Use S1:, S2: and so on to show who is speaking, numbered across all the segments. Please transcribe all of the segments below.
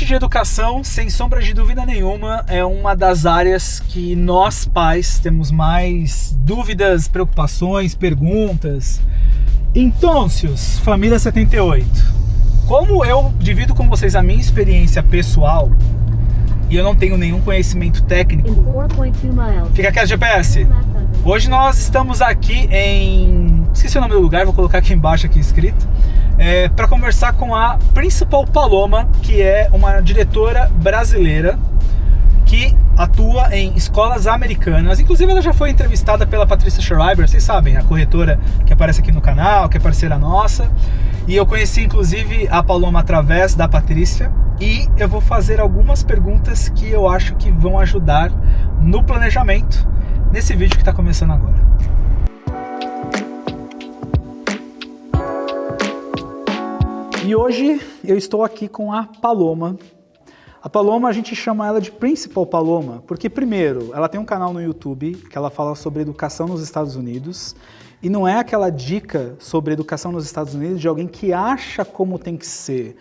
S1: de educação, sem sombra de dúvida nenhuma, é uma das áreas que nós pais temos mais dúvidas, preocupações, perguntas. Então, família 78, como eu divido com vocês a minha experiência pessoal e eu não tenho nenhum conhecimento técnico, fica aqui a GPS. Hoje nós estamos aqui em... esqueci o nome do lugar, vou colocar aqui embaixo aqui escrito. Para conversar com a Principal Paloma, que é uma diretora brasileira que atua em escolas americanas. Inclusive ela já foi entrevistada pela Patrícia Schreiber, vocês sabem, a corretora que aparece aqui no canal, que é parceira nossa. E eu conheci inclusive a Paloma através da Patrícia. E eu vou fazer algumas perguntas que eu acho que vão ajudar no planejamento nesse vídeo que está começando agora. E hoje eu estou aqui com a Paloma. A Paloma, a gente chama ela de Principal Paloma, porque primeiro, ela tem um canal no YouTube que ela fala sobre educação nos Estados Unidos, e não é aquela dica sobre educação nos Estados Unidos de alguém que acha como tem que ser.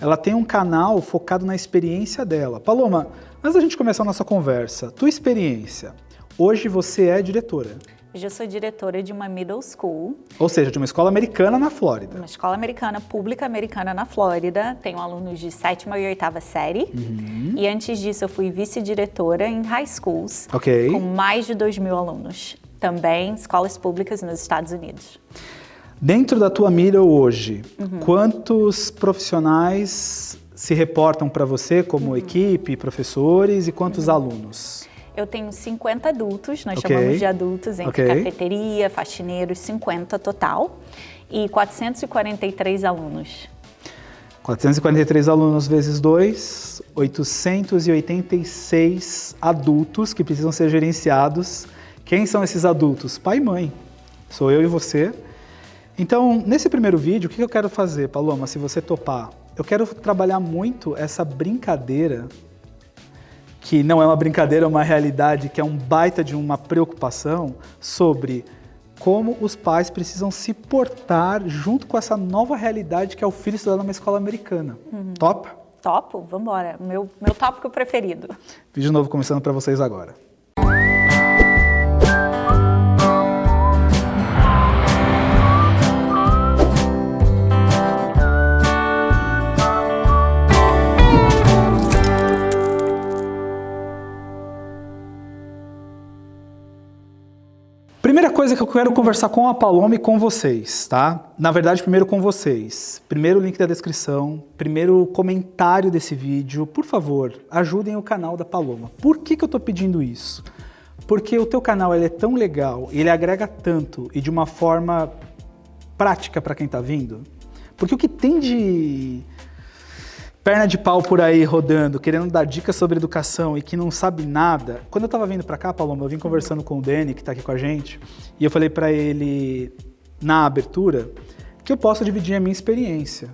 S1: Ela tem um canal focado na experiência dela. Paloma, antes da gente começar a nossa conversa, tua experiência, hoje você é diretora.
S2: Hoje eu sou diretora de uma middle school.
S1: Ou seja, de uma escola americana na Flórida.
S2: Uma escola americana, pública americana na Flórida. Tenho alunos de 7ª e 8ª série. E antes disso eu fui vice-diretora em high schools. Com mais de 2.000 alunos. Também escolas públicas nos Estados Unidos.
S1: Dentro da tua middle hoje, quantos profissionais se reportam para você como equipe, professores e quantos alunos? Eu
S2: tenho 50 adultos, nós chamamos de adultos, entre cafeteria, faxineiros, 50 total, e 443 alunos.
S1: 443 alunos vezes 2, 886 adultos que precisam ser gerenciados. Quem são esses adultos? Pai e mãe. Sou eu e você. Então, nesse primeiro vídeo, o que eu quero fazer, Paloma, se você topar? Eu quero trabalhar muito essa brincadeira, que não é uma brincadeira, é uma realidade, que é um baita de uma preocupação sobre como os pais precisam se portar junto com essa nova realidade que é o filho estudar numa escola americana. Topa?
S2: Topo, vamos embora. Meu tópico preferido.
S1: Vídeo novo começando para vocês agora. Primeira coisa que eu quero conversar com a Paloma e com vocês, tá? Na verdade, primeiro com vocês. Primeiro link da descrição, primeiro comentário desse vídeo. Por favor, ajudem o canal da Paloma. Por que eu tô pedindo isso? Porque o teu canal ele é tão legal, ele agrega tanto e de uma forma prática para quem tá vindo. Porque o que tem de perna de pau por aí rodando, querendo dar dicas sobre educação e que não sabe nada. Quando eu tava vindo pra cá, Paloma, eu vim conversando com o Dani, que tá aqui com a gente, e eu falei pra ele, na abertura, que eu posso dividir a minha experiência,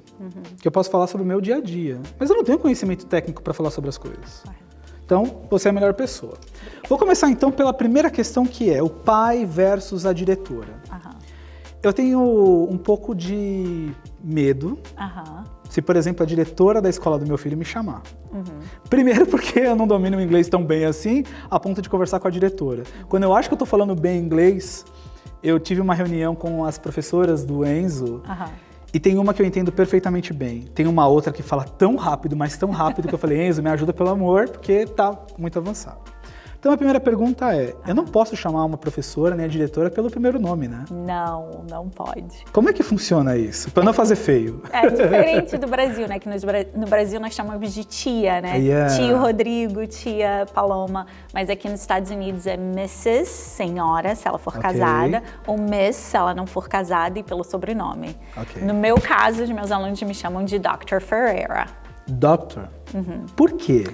S1: que eu posso falar sobre o meu dia a dia, mas eu não tenho conhecimento técnico pra falar sobre as coisas. Então, você é a melhor pessoa. Vou começar então pela primeira questão, que é o pai versus a diretora. Eu tenho um pouco de medo se, por exemplo, a diretora da escola do meu filho me chamar. Primeiro porque eu não domino o inglês tão bem assim, a ponto de conversar com a diretora. Quando eu acho que eu tô falando bem inglês, eu tive uma reunião com as professoras do Enzo, e tem uma que eu entendo perfeitamente bem. Tem uma outra que fala tão rápido, mas tão rápido, que eu falei, Enzo, me ajuda pelo amor, porque tá muito avançado. Então a primeira pergunta é, eu não posso chamar uma professora nem a diretora pelo primeiro nome, né?
S2: Não, não pode.
S1: Como é que funciona isso? Para não fazer feio.
S2: É diferente do Brasil, né? Que no Brasil nós chamamos de tia, né? Tio Rodrigo, tia Paloma. Mas aqui nos Estados Unidos é Mrs., senhora, se ela for casada, ou Miss, se ela não for casada, e pelo sobrenome. No meu caso, os meus alunos me chamam de Dr. Ferreira.
S1: Doctor? Por quê?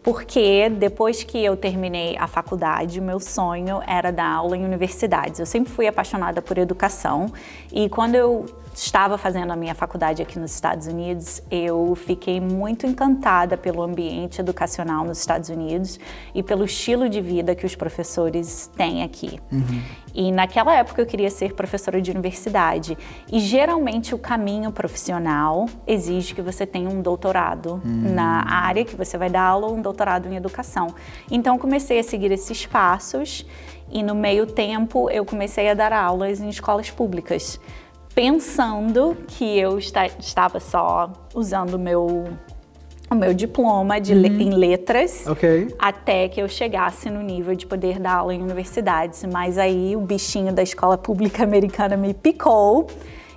S2: Porque depois que eu terminei a faculdade, o meu sonho era dar aula em universidades. Eu sempre fui apaixonada por educação e quando eu estava fazendo a minha faculdade aqui nos Estados Unidos, eu fiquei muito encantada pelo ambiente educacional nos Estados Unidos e pelo estilo de vida que os professores têm aqui. E naquela época eu queria ser professora de universidade e geralmente o caminho profissional exige que você tenha um doutorado na área que você vai dar aula ou um doutorado em educação. Então comecei a seguir esses passos e no meio tempo eu comecei a dar aulas em escolas públicas, pensando que eu estava só usando o meu diploma em letras, até que eu chegasse no nível de poder dar aula em universidades. Mas aí o bichinho da escola pública americana me picou.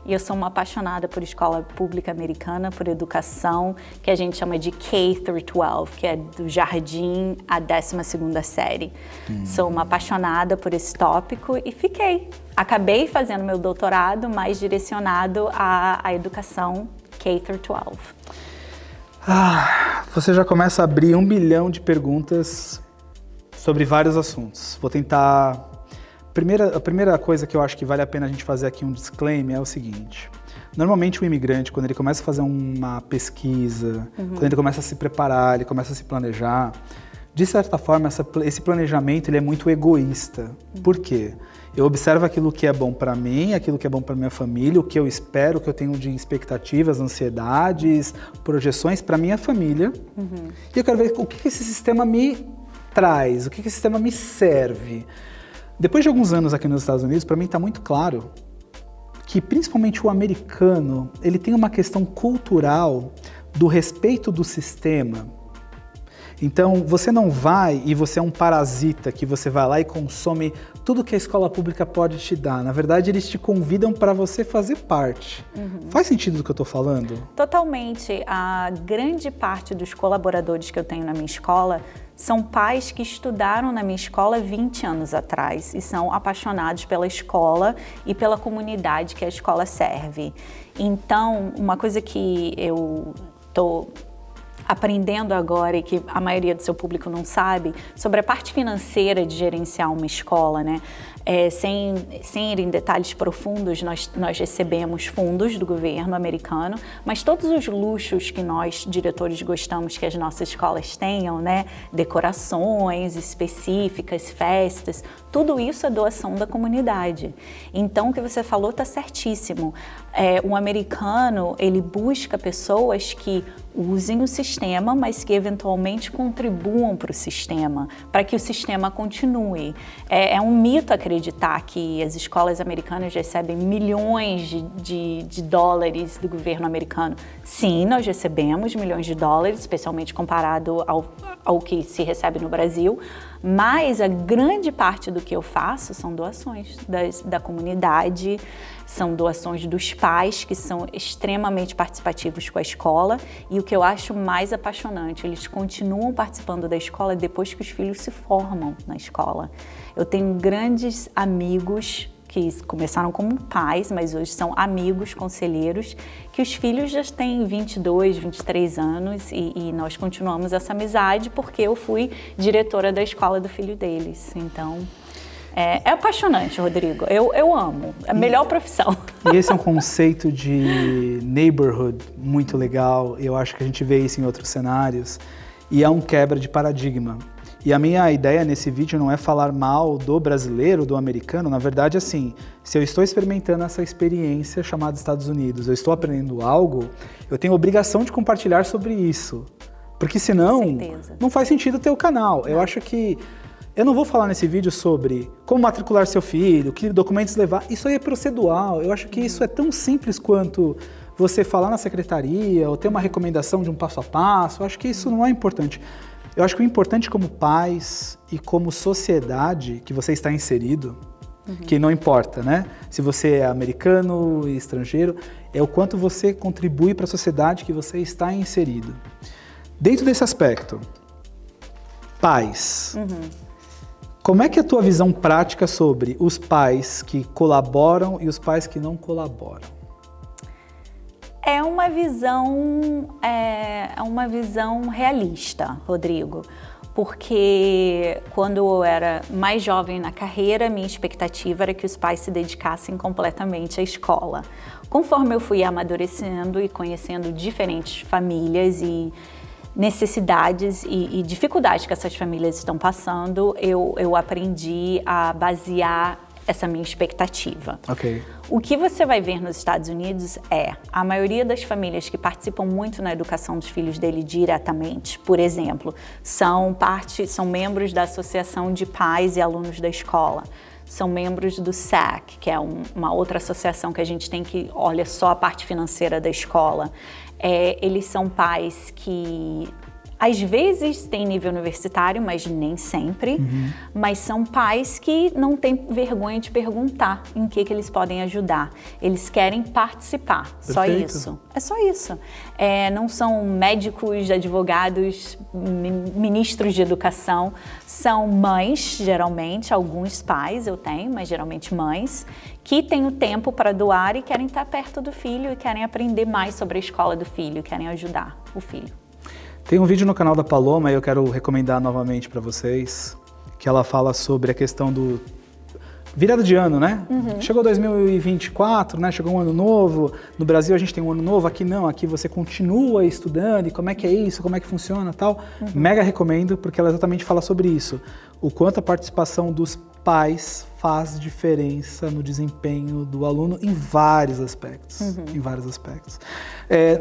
S2: E eu sou uma apaixonada por escola pública americana, por educação, que a gente chama de K-12, que é do jardim à 12ª série. Sou uma apaixonada por esse tópico e fiquei. Acabei fazendo meu doutorado mais direcionado à educação K-12.
S1: Você já começa a abrir 1 bilhão de perguntas sobre vários assuntos. Vou tentar... A primeira coisa que eu acho que vale a pena a gente fazer aqui um disclaimer é o seguinte. Normalmente o imigrante, quando ele começa a fazer uma pesquisa, quando ele começa a se preparar, ele começa a se planejar, de certa forma esse planejamento ele é muito egoísta. Por quê? Eu observo aquilo que é bom para mim, aquilo que é bom para minha família, o que eu espero, o que eu tenho de expectativas, ansiedades, projeções para minha família. E eu quero ver o que esse sistema me traz, o que esse sistema me serve. Depois de alguns anos aqui nos Estados Unidos, para mim está muito claro que principalmente o americano, ele tem uma questão cultural do respeito do sistema. Então, você não vai e você é um parasita que você vai lá e consome tudo que a escola pública pode te dar. Na verdade, eles te convidam para você fazer parte. Faz sentido do que eu estou falando?
S2: Totalmente. A grande parte dos colaboradores que eu tenho na minha escola são pais que estudaram na minha escola 20 anos atrás e são apaixonados pela escola e pela comunidade que a escola serve. Então, uma coisa que eu estou aprendendo agora e que a maioria do seu público não sabe, sobre a parte financeira de gerenciar uma escola, né? Sem ir em detalhes profundos, nós recebemos fundos do governo americano, mas todos os luxos que nós, diretores, gostamos que as nossas escolas tenham, né? Decorações específicas, festas, tudo isso é doação da comunidade. Então, o que você falou está certíssimo. Um americano, ele busca pessoas que usem o sistema, mas que eventualmente contribuam para o sistema, para que o sistema continue. É um mito acreditar que as escolas americanas recebem milhões de dólares do governo americano. Sim, nós recebemos milhões de dólares, especialmente comparado ao que se recebe no Brasil, mas a grande parte do que eu faço são doações da comunidade, são doações dos pais, que são extremamente participativos com a escola, e o que eu acho mais apaixonante, eles continuam participando da escola depois que os filhos se formam na escola. Eu tenho grandes amigos que começaram como pais, mas hoje são amigos, conselheiros, que os filhos já têm 22, 23 anos e nós continuamos essa amizade porque eu fui diretora da escola do filho deles. Então, é apaixonante, Rodrigo. Eu amo. É a melhor profissão.
S1: E esse é um conceito de neighborhood muito legal. Eu acho que a gente vê isso em outros cenários. E é um quebra de paradigma. E a minha ideia nesse vídeo não é falar mal do brasileiro, do americano. Na verdade, assim, se eu estou experimentando essa experiência chamada Estados Unidos, eu estou aprendendo algo, eu tenho obrigação de compartilhar sobre isso. Porque senão, não faz sentido ter o canal. Não. Eu acho que... Eu não vou falar nesse vídeo sobre como matricular seu filho, que documentos levar. Isso aí é procedural. Eu acho que isso é tão simples quanto você falar na secretaria ou ter uma recomendação de um passo a passo. Eu acho que isso não é importante. Eu acho que o importante como pais e como sociedade que você está inserido, que não importa, né? Se você é americano, estrangeiro, é o quanto você contribui para a sociedade que você está inserido. Dentro desse aspecto, pais, como é que é a tua visão prática sobre os pais que colaboram e os pais que não colaboram?
S2: É uma visão realista, Rodrigo, porque quando eu era mais jovem na carreira, minha expectativa era que os pais se dedicassem completamente à escola. Conforme eu fui amadurecendo e conhecendo diferentes famílias e necessidades e dificuldades que essas famílias estão passando, eu aprendi a basear essa minha expectativa.
S1: Ok.
S2: O que você vai ver nos Estados Unidos é a maioria das famílias que participam muito na educação dos filhos dele diretamente, por exemplo, são membros da Associação de Pais e Alunos da Escola, são membros do SAC, que é uma outra associação que a gente tem que olha só a parte financeira da escola. Eles são pais que às vezes têm nível universitário, mas nem sempre. Mas são pais que não têm vergonha de perguntar em que eles podem ajudar. Eles querem participar,
S1: Perfeito.
S2: só isso. É só isso. Não são médicos, advogados, ministros de educação. São mães, geralmente, alguns pais eu tenho, mas geralmente mães, que têm o tempo para doar e querem estar perto do filho e querem aprender mais sobre a escola do filho, querem ajudar o filho.
S1: Tem um vídeo no canal da Paloma, e eu quero recomendar novamente para vocês, que ela fala sobre a questão do virada de ano, né? Chegou 2024, né? Chegou um ano novo. No Brasil a gente tem um ano novo, aqui não, aqui você continua estudando, e como é que é isso, como é que funciona e tal. Mega recomendo, porque ela exatamente fala sobre isso. O quanto a participação dos pais faz diferença no desempenho do aluno em vários aspectos. Em vários aspectos.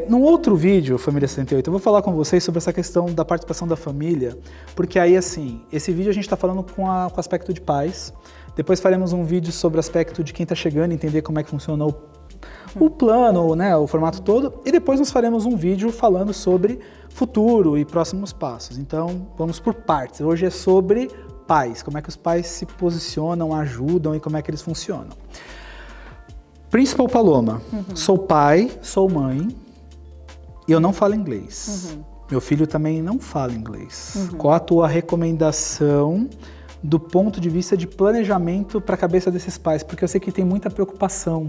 S1: Num outro vídeo, Família 68, eu vou falar com vocês sobre essa questão da participação da família, porque aí, assim, esse vídeo a gente está falando com o aspecto de pais. Depois faremos um vídeo sobre o aspecto de quem está chegando, entender como é que funciona o plano, né, o formato todo. E depois nós faremos um vídeo falando sobre futuro e próximos passos. Então, vamos por partes. Hoje é sobre pais, como é que os pais se posicionam, ajudam e como é que eles funcionam. Principal Paloma, sou pai, sou mãe e eu não falo inglês. Meu filho também não fala inglês. Qual a tua recomendação do ponto de vista de planejamento para a cabeça desses pais? Porque eu sei que tem muita preocupação,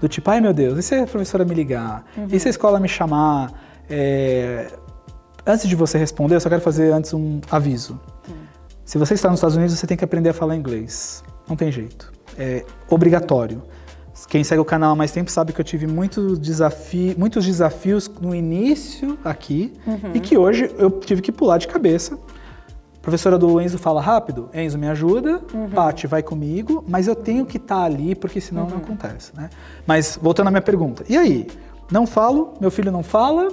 S1: do tipo, ai meu Deus, e se a professora me ligar? E se a escola me chamar? Antes de você responder, eu só quero fazer antes um aviso. Se você está nos Estados Unidos, você tem que aprender a falar inglês. Não tem jeito. É obrigatório. Quem segue o canal há mais tempo sabe que eu tive muitos desafios no início aqui e que hoje eu tive que pular de cabeça. A professora do Enzo fala rápido, Enzo me ajuda, Paty vai comigo, mas eu tenho que estar ali porque senão não acontece, né? Mas voltando à minha pergunta, e aí? Não falo, meu filho não fala,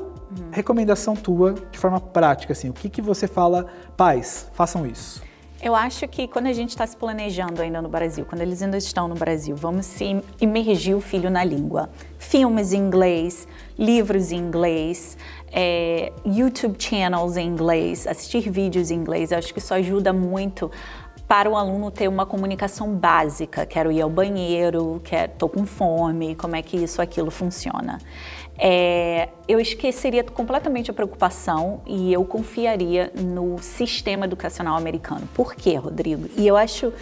S1: recomendação tua de forma prática, assim, o que você fala, pais, façam isso?
S2: Eu acho que quando a gente está se planejando ainda no Brasil, quando eles ainda estão no Brasil, vamos se imergir o filho na língua. Filmes em inglês, livros em inglês, YouTube channels em inglês, assistir vídeos em inglês. Eu acho que isso ajuda muito para o aluno ter uma comunicação básica. Quero ir ao banheiro, estou com fome, como é que isso, aquilo funciona. Eu esqueceria completamente a preocupação e eu confiaria no sistema educacional americano. Por quê, Rodrigo? E eu acho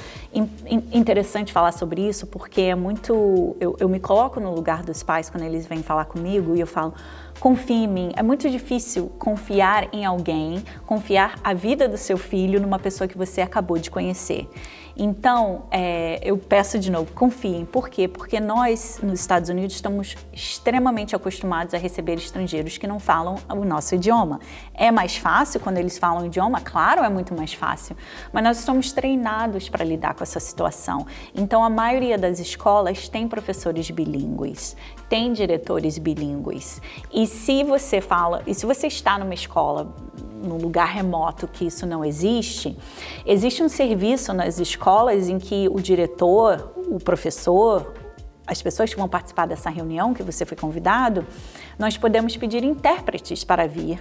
S2: interessante falar sobre isso porque é muito... Eu me coloco no lugar dos pais quando eles vêm falar comigo e eu falo, confie em mim. É muito difícil confiar em alguém, confiar a vida do seu filho numa pessoa que você acabou de conhecer. Então, eu peço de novo, confiem. Por quê? Porque nós, nos Estados Unidos, estamos extremamente acostumados a receber estrangeiros que não falam o nosso idioma. É mais fácil quando eles falam o idioma? Claro, é muito mais fácil. Mas nós somos treinados para lidar com essa situação. Então, a maioria das escolas tem professores bilíngues, tem diretores bilíngues. E se você está numa escola, num lugar remoto que isso não existe, existe um serviço nas escolas em que o diretor, o professor, as pessoas que vão participar dessa reunião que você foi convidado, nós podemos pedir intérpretes para vir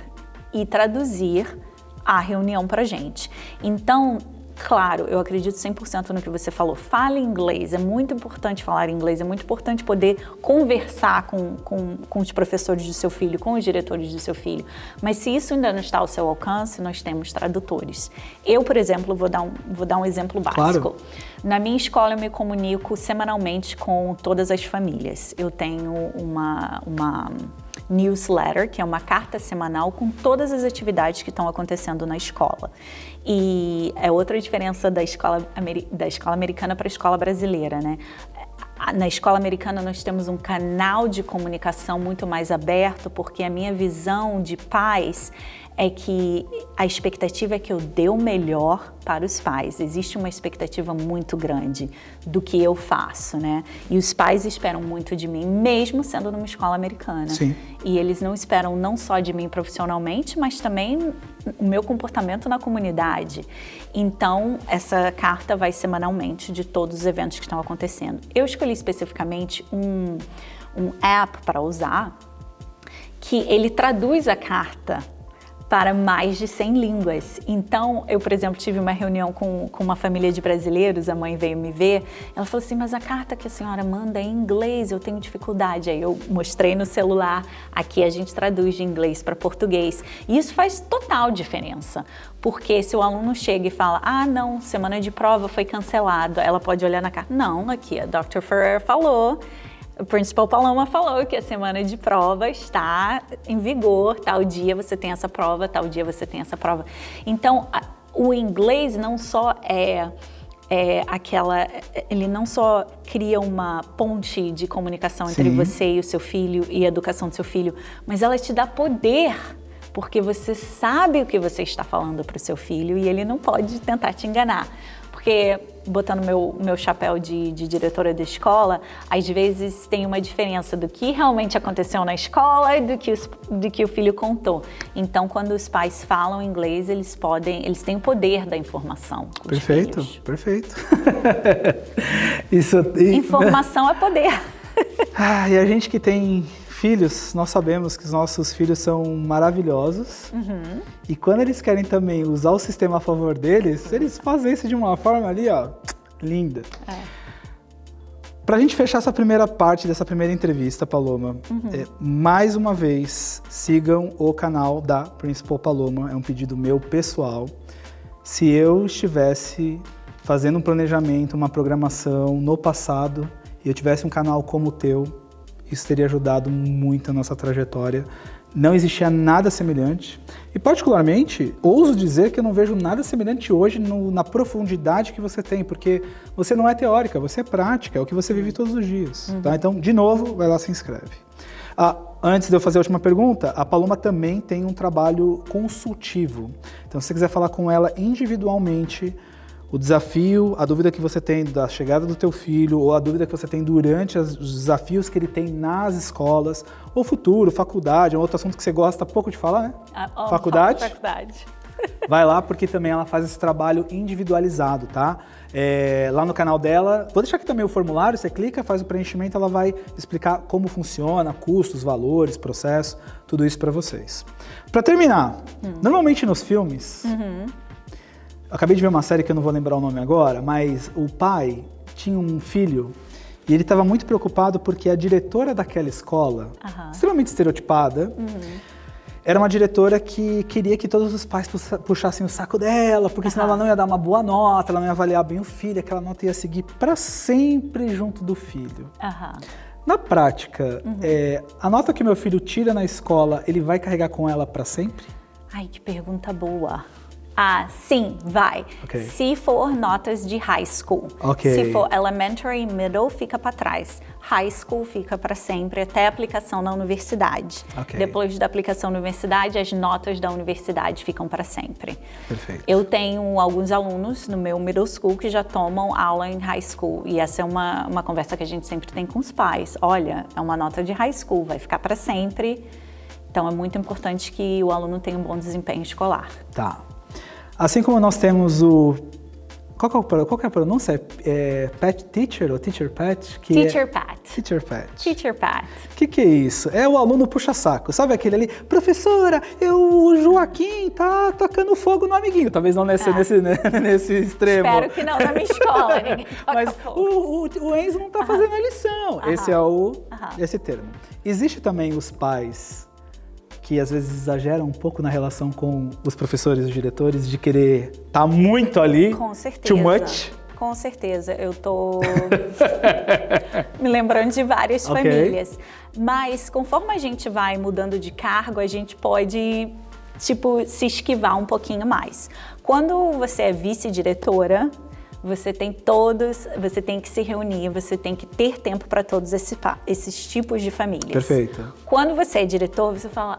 S2: e traduzir a reunião para a gente. Então, claro, eu acredito 100% no que você falou. Fale inglês, é muito importante falar inglês, é muito importante poder conversar com os professores do seu filho, com os diretores do seu filho. Mas se isso ainda não está ao seu alcance, nós temos tradutores. Eu, por exemplo, vou dar um exemplo básico.
S1: Claro.
S2: Na minha escola, eu me comunico semanalmente com todas as famílias. Eu tenho uma newsletter, que é uma carta semanal com todas as atividades que estão acontecendo na escola. E é outra diferença da escola americana para a escola brasileira, né? Na escola americana nós temos um canal de comunicação muito mais aberto, porque a minha visão de pais é que a expectativa é que eu dê o melhor para os pais. Existe uma expectativa muito grande do que eu faço, né? E os pais esperam muito de mim, mesmo sendo numa escola americana.
S1: Sim.
S2: E eles não esperam não só de mim profissionalmente, mas também o meu comportamento na comunidade. Então, essa carta vai semanalmente de todos os eventos que estão acontecendo. Eu escolhi especificamente um app para usar, que ele traduz a carta para mais de 100 línguas. Então, eu, por exemplo, tive uma reunião com uma família de brasileiros, a mãe veio me ver, ela falou assim, mas a carta que a senhora manda é em inglês, eu tenho dificuldade. Aí eu mostrei no celular, aqui a gente traduz de inglês para português. E isso faz total diferença, porque se o aluno chega e fala, ah, não, semana de prova foi cancelado, ela pode olhar na carta, não, aqui a Dr. Ferrer falou, o Principal Paloma falou que a semana de prova está em vigor, tal dia você tem essa prova, tal dia você tem essa prova. Então, o inglês não só ele não só cria uma ponte de comunicação entre você e o seu filho e a educação do seu filho, mas ela te dá poder, porque você sabe o que você está falando para o seu filho e ele não pode tentar te enganar. Porque, botando meu chapéu de diretora da escola, às vezes tem uma diferença do que realmente aconteceu na escola e do que o filho contou. Então, quando os pais falam inglês, eles têm o poder da informação.
S1: Perfeito, perfeito.
S2: Informação é poder.
S1: E a gente que tem filhos, nós sabemos que os nossos filhos são maravilhosos. E quando eles querem também usar o sistema a favor deles, eles fazem isso de uma forma ali, ó, linda. Pra gente fechar essa primeira parte dessa primeira entrevista, Paloma, mais uma vez, sigam o canal da Principal Paloma, é um pedido meu pessoal. Se eu estivesse fazendo um planejamento, uma programação no passado, e eu tivesse um canal como o teu, isso teria ajudado muito a nossa trajetória. Não existia nada semelhante. E, particularmente, ouso dizer que eu não vejo nada semelhante hoje na profundidade que você tem, porque você não é teórica, você é prática, é o que você vive todos os dias. Tá? Então, de novo, vai lá, se inscreve. Antes de eu fazer a última pergunta, a Paloma também tem um trabalho consultivo. Então, se você quiser falar com ela individualmente, o desafio, a dúvida que você tem da chegada do teu filho, ou a dúvida que você tem durante os desafios que ele tem nas escolas, ou futuro, faculdade, é um outro assunto que você gosta pouco de falar, né? Faculdade. Vai lá, porque também ela faz esse trabalho individualizado, tá? Lá no canal dela, vou deixar aqui também o formulário, você clica, faz o preenchimento, ela vai explicar como funciona, custos, valores, processo, tudo isso para vocês. Para terminar, normalmente nos filmes... Acabei de ver uma série que eu não vou lembrar o nome agora, mas o pai tinha um filho e ele estava muito preocupado porque a diretora daquela escola, extremamente estereotipada, era uma diretora que queria que todos os pais puxassem o saco dela, porque senão ela não ia dar uma boa nota, ela não ia avaliar bem o filho, aquela nota ia seguir para sempre junto do filho. Na prática, a nota que meu filho tira na escola, ele vai carregar com ela para sempre?
S2: Ai, que pergunta boa. Sim, vai. Se for notas de high school. Se for elementary e middle, fica para trás. High school fica para sempre, até a aplicação na universidade. Depois da aplicação na universidade, as notas da universidade ficam para sempre.
S1: Perfeito.
S2: Eu tenho alguns alunos no meu middle school que já tomam aula em high school. E essa é uma conversa que a gente sempre tem com os pais. Olha, é uma nota de high school, vai ficar para sempre. Então, é muito importante que o aluno tenha um bom desempenho escolar.
S1: Tá. Assim como nós temos o... Qual que é a pronúncia? Pet Teacher ou Teacher Pet?
S2: Teacher Pet.
S1: Teacher Pet.
S2: Teacher Pet.
S1: O que é isso? É o aluno puxa-saco. Sabe aquele ali? Professora, o Joaquim tá tocando fogo no amiguinho. Talvez não nesse extremo.
S2: Espero que não na minha escola. Ninguém toca
S1: Mas
S2: fogo.
S1: O Enzo não tá fazendo a lição. Esse é esse termo. Existe também os pais que às vezes exageram um pouco na relação com os professores e os diretores, de querer estar muito ali.
S2: Com certeza.
S1: Too much.
S2: Com certeza. Eu tô... me lembrando de várias famílias. Mas conforme a gente vai mudando de cargo, a gente pode, tipo, se esquivar um pouquinho mais. Quando você é vice-diretora, você tem que se reunir, você tem que ter tempo para todos esses tipos de famílias.
S1: Perfeito.
S2: Quando você é diretor, você fala,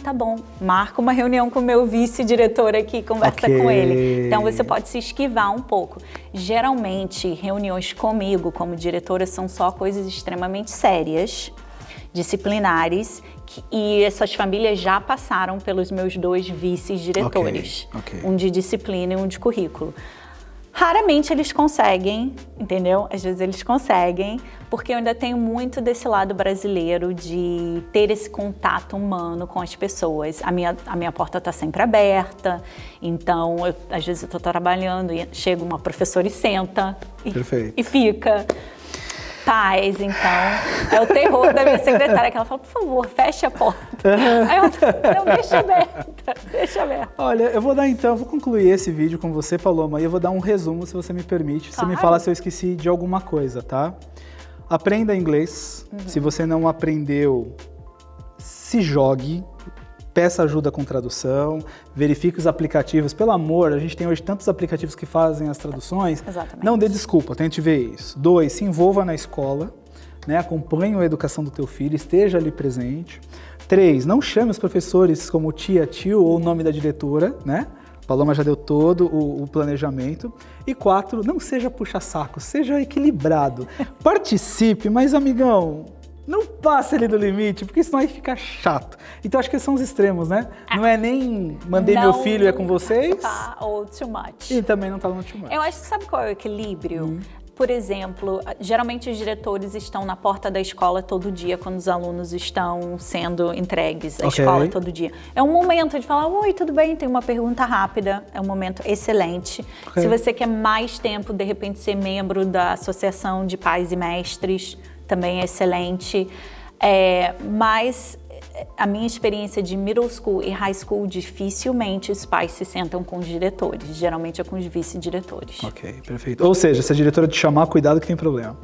S2: tá bom, marca uma reunião com o meu vice-diretor aqui, conversa com ele. Então você pode se esquivar um pouco. Geralmente, reuniões comigo como diretora são só coisas extremamente sérias, disciplinares, e essas famílias já passaram pelos meus 2 vice-diretores. Um de disciplina e um de currículo. Raramente eles conseguem, entendeu? Às vezes eles conseguem, porque eu ainda tenho muito desse lado brasileiro de ter esse contato humano com as pessoas. A minha porta está sempre aberta, então às vezes eu estou trabalhando e chega uma professora e senta e fica. Paz, então, é o terror da minha secretária, que ela fala, por favor, feche a porta. Aí eu, não, deixa aberta.
S1: Olha, eu vou concluir esse vídeo com você, Paloma, e eu vou dar um resumo, se você me permite. Você me fala se eu esqueci de alguma coisa, tá? Aprenda inglês. Se você não aprendeu, se jogue. Peça ajuda com tradução, verifique os aplicativos. Pelo amor, a gente tem hoje tantos aplicativos que fazem as traduções.
S2: Exatamente.
S1: Não dê desculpa, tente ver isso. 2, se envolva na escola, né? Acompanhe a educação do teu filho, esteja ali presente. 3, não chame os professores como tia, tio ou o nome da diretora, né? Paloma já deu todo o planejamento. E 4, não seja puxa-saco, seja equilibrado. Participe, mas amigão, não passe ali do limite, porque senão aí fica chato. Então acho que são os extremos, né? Não é nem mandei meu filho é com vocês.
S2: Ou too much.
S1: E também não tá no too much.
S2: Eu acho que sabe qual é o equilíbrio? Por exemplo, geralmente os diretores estão na porta da escola todo dia quando os alunos estão sendo entregues à escola todo dia. É um momento de falar, oi, tudo bem? Tem uma pergunta rápida. É um momento excelente. Se você quer mais tempo, de repente, ser membro da Associação de Pais e Mestres, também é excelente, mas a minha experiência de middle school e high school, dificilmente os pais se sentam com os diretores, geralmente é com os vice-diretores.
S1: Ok, perfeito. Ou seja, se a diretora te chamar, cuidado que tem problema.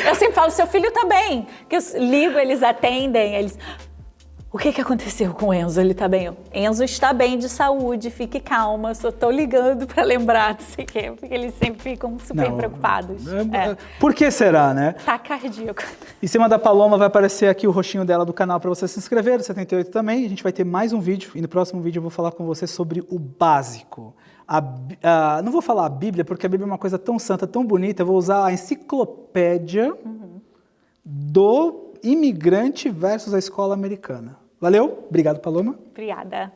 S2: Eu sempre falo, seu filho tá bem, que eu ligo, eles atendem, o que aconteceu com o Enzo? Ele tá bem? Enzo está bem de saúde, fique calma, só tô ligando para lembrar, não sei o quê, porque eles sempre ficam super preocupados.
S1: Por que será, né?
S2: Tá cardíaco.
S1: Em cima da Paloma vai aparecer aqui o rostinho dela do canal para você se inscrever, 78 também. A gente vai ter mais um vídeo e no próximo vídeo eu vou falar com você sobre o básico. Não vou falar a Bíblia, porque a Bíblia é uma coisa tão santa, tão bonita, eu vou usar a enciclopédia do imigrante versus a escola americana. Valeu? Obrigado, Paloma.
S2: Obrigada.